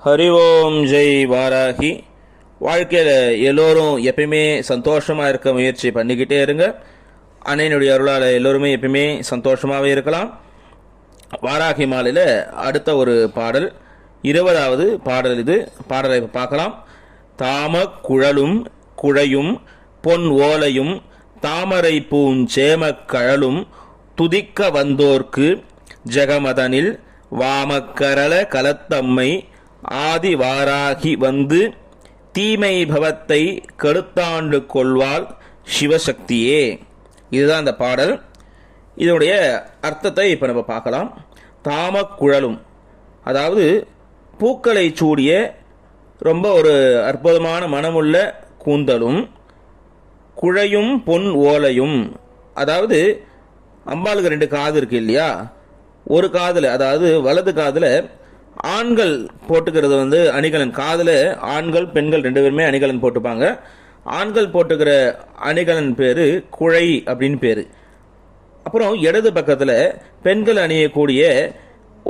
ஹரி ஓம் ஜெய் வாராகி. வாழ்க்கையில் எல்லோரும் எப்பயுமே சந்தோஷமாக இருக்க முயற்சி பண்ணிக்கிட்டே இருங்க. அன்னையினுடைய அருளால் எல்லோருமே எப்பயுமே சந்தோஷமாகவே இருக்கலாம். வாராகி மாலையில் அடுத்த ஒரு பாடல் 20வது பாடல். இது பாடலை பார்க்கலாம். தாம குழலும் குழையும் பொன் ஓலையும் தாமரை பூஞ்சேமக் கழலும் துதிக்க வந்தோர்க்கு ஜெகமதனில் வாமக்கரள கலத்தம்மை ஆதி வாராகி வந்து தீமை பவத்தை கெடுத்தாண்டு கொள்வாள் சிவசக்தியே. இதுதான் அந்த பாடல். இதனுடைய அர்த்தத்தை இப்போ நம்ம பார்க்கலாம். தாமக்குழலும், அதாவது பூக்களை சூடிய ரொம்ப ஒரு அற்புதமான மனமுள்ள கூந்தலும், குழையும் பொன் ஓலையும், அதாவது அம்பாளுக்கு 2 காது இருக்கு இல்லையா? ஒரு காதில், அதாவது வலது காதில் ஆண்கள் போட்டுக்கிறது அணிகலன். காதில் ஆண்கள் பெண்கள் 2 பேருமே அணிகலன் போட்டுப்பாங்க. ஆண்கள் போட்டுக்கிற அணிகலன் பேர் குழை அப்படின்னு பேர். அப்புறம் இடது பக்கத்தில் பெண்கள் அணியக்கூடிய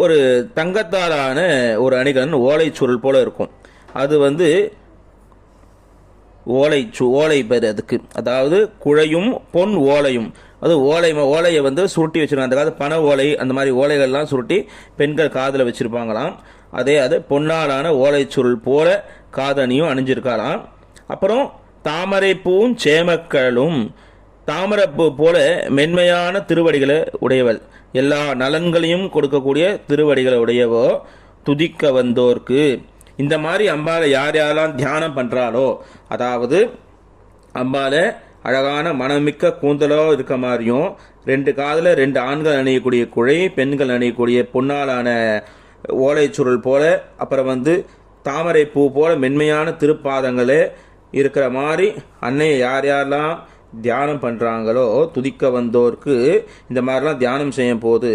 ஒரு தங்கத்தாலான ஒரு அணிகலன் ஓலைச்சுருள் போல இருக்கும். அது ஓலை பேர் அதுக்கு. அதாவது குழையும் பொன் ஓலையும், அது ஓலையை சுருட்டி வச்சிருக்காங்க. அந்த காலத்து பனை ஓலை, அந்த மாதிரி ஓலைகள்லாம் சுருட்டி பெண்கள் காதில் வச்சிருப்பாங்களாம். அது பொன்னாலான ஓலைச்சுருள் போல காதணியும் அணிஞ்சிருக்காளாம். அப்புறம் தாமரை பூவும் சேமக்கழலும், தாமரைப்பூ போல மென்மையான திருவடிகளை உடையவள், எல்லா நலன்களையும் கொடுக்கக்கூடிய திருவடிகளை உடையவோ துதிக்க வந்தோர்க்கு. இந்த மாதிரி அம்பாலை யார் யாரெல்லாம் தியானம் பண்ணுறாளோ, அதாவது அம்பாலை அழகான மனமிக்க கூந்தலோ இருக்க மாதிரியும், 2 காதில் 2 ஆண்கள் அணியக்கூடிய குழை, பெண்கள் அணியக்கூடிய பொன்னாலான ஓலைச்சுருள் போல, அப்புறம் தாமரை பூ போல மென்மையான திருப்பாதங்களே இருக்கிற மாதிரி அன்னையை யார் யாரெல்லாம் தியானம் பண்ணுறாங்களோ துதிக்க வந்தோர்க்கு, இந்த மாதிரிலாம் தியானம் செய்யும் போது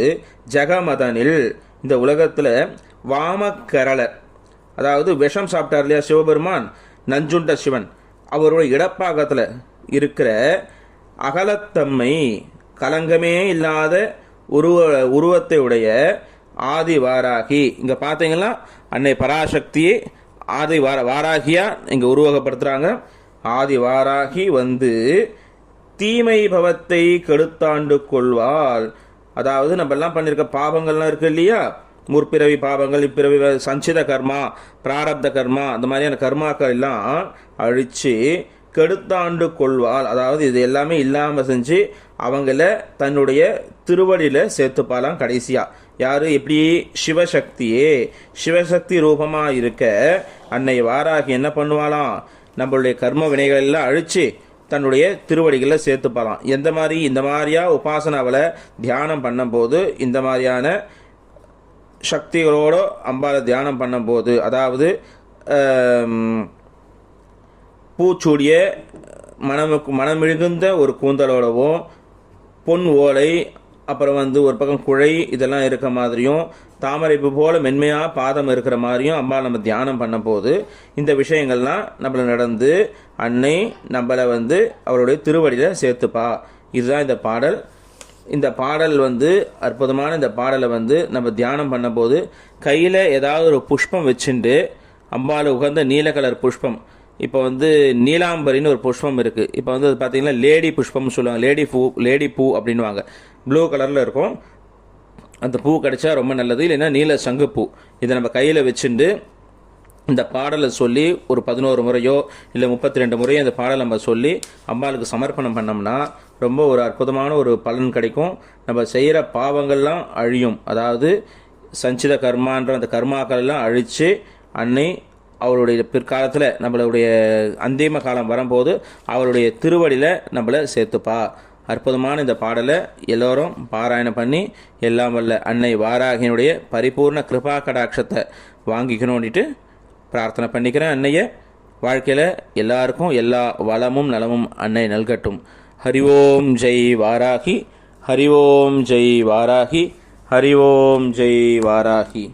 ஜெகமதனில், இந்த உலகத்தில் வாமக்கரள, அதாவது விஷம் சாப்பிட்டார் இல்லையா சிவபெருமான், நஞ்சுண்ட சிவன், அவரோட இடப்பாகத்தில் இருக்கிற அகலத்தம்மை, கலங்கமே இல்லாத உருவத்தை உடைய ஆதி வாராகி. இங்கே பார்த்தீங்கன்னா அன்னை பராசக்தியை ஆதி வாராகியா இங்கே உருவகப்படுத்துகிறாங்க. ஆதி வாராகி தீமை பவத்தை கெடுத்தாண்டு கொள்வாள். அதாவது நம்ம எல்லாம் பண்ணியிருக்க பாவங்கள்லாம் இருக்கு இல்லையா, முற்பிறவி பாவங்கள், இப்பிறவி சஞ்சித கர்மா, பிராரப்த கர்மா, அந்த மாதிரியான கர்மாக்கள் எல்லாம் அழித்து கெடுத்தாண்டு கொள்வாள். அதாவது இது எல்லாமே இல்லாமல் செஞ்சு அவங்கள தன்னுடைய திருவடியில் சேர்த்துப்பாலாம். கடைசியா யாரு? எப்படி? சிவசக்தியே. சிவசக்தி ரூபமாக இருக்க அன்னை வாராகி என்ன பண்ணுவாளாம்? நம்மளுடைய கர்ம வினைகள் எல்லாம் அழித்து தன்னுடைய திருவடிகளில் சேர்த்துப்பாலாம். எந்த மாதிரி? இந்த மாதிரியா உபாசனாவில் தியானம் பண்ணும்போது, இந்த மாதிரியான சக்திகளோடு அம்பாவை தியானம் பண்ணும்போது, அதாவது பூச்சூடிய மனமிழுந்த ஒரு கூந்தலோடவும், பொன் ஓலை, அப்புறம் ஒரு பக்கம் குழை, இதெல்லாம் இருக்க மாதிரியும், தாமரைப்பு போல மென்மையாக பாதம் இருக்கிற மாதிரியும் அம்பாவை நம்ம தியானம் பண்ணும்போது இந்த விஷயங்கள்லாம் நம்மளை நடந்து அன்னை நம்மளை அவருடைய திருவடியில் சேர்த்துப்பா. இதுதான் இந்த பாடல். இந்த பாடல் அற்புதமான இந்த பாடலை நம்ம தியானம் பண்ணும்போது கையில் ஏதாவது ஒரு புஷ்பம் வச்சுட்டு, அம்பாவில் உகந்த நீல கலர் புஷ்பம், இப்போ நீலாம்பரின்னு ஒரு புஷ்பம் இருக்குது. இப்போ அது பார்த்தீங்கன்னா லேடி புஷ்பம்னு சொல்லுவாங்க, லேடி பூ அப்படின்வாங்க. ப்ளூ கலரில் இருக்கும். அந்த பூ கிடைச்சா ரொம்ப நல்லது. இல்லைன்னா நீல சங்குப்பூ. இதை நம்ம கையில் வச்சுட்டு இந்த பாடலை சொல்லி ஒரு 11 முறையோ இல்லை 32 முறையோ இந்த பாடலை நம்ம சொல்லி அம்பாளுக்கு சமர்ப்பணம் பண்ணோம்னா ரொம்ப ஒரு அற்புதமான ஒரு பலன் கிடைக்கும். நம்ம செய்கிற பாவங்கள்லாம் அழியும். அதாவது சஞ்சித கர்மான்ற அந்த கர்மாக்கள் எல்லாம் அழித்து அன்னை அவருடைய பிற்காலத்தில் நம்மளுடைய அந்திம காலம் வரும்போது அவருடைய திருவடியில் நம்மளை சேர்த்துப்பா. அற்புதமான இந்த பாடலை எல்லோரும் பாராயணம் பண்ணி எல்லாம் வல்ல அன்னை வாராகியினுடைய பரிபூர்ண கிருபா கடாட்சத்தை வாங்கிக்கணும்னுட்டு பிரார்த்தனை பண்ணிக்கிறேன். அன்னையை வாழ்க்கையில் எல்லாருக்கும் எல்லா வளமும் நலமும் அன்னை நல்கட்டும். ஹரி ஓம் ஜெய் வாராகி. ஹரி ஓம் ஜெய் வாராகி. ஹரி ஓம் ஜெய் வாராகி.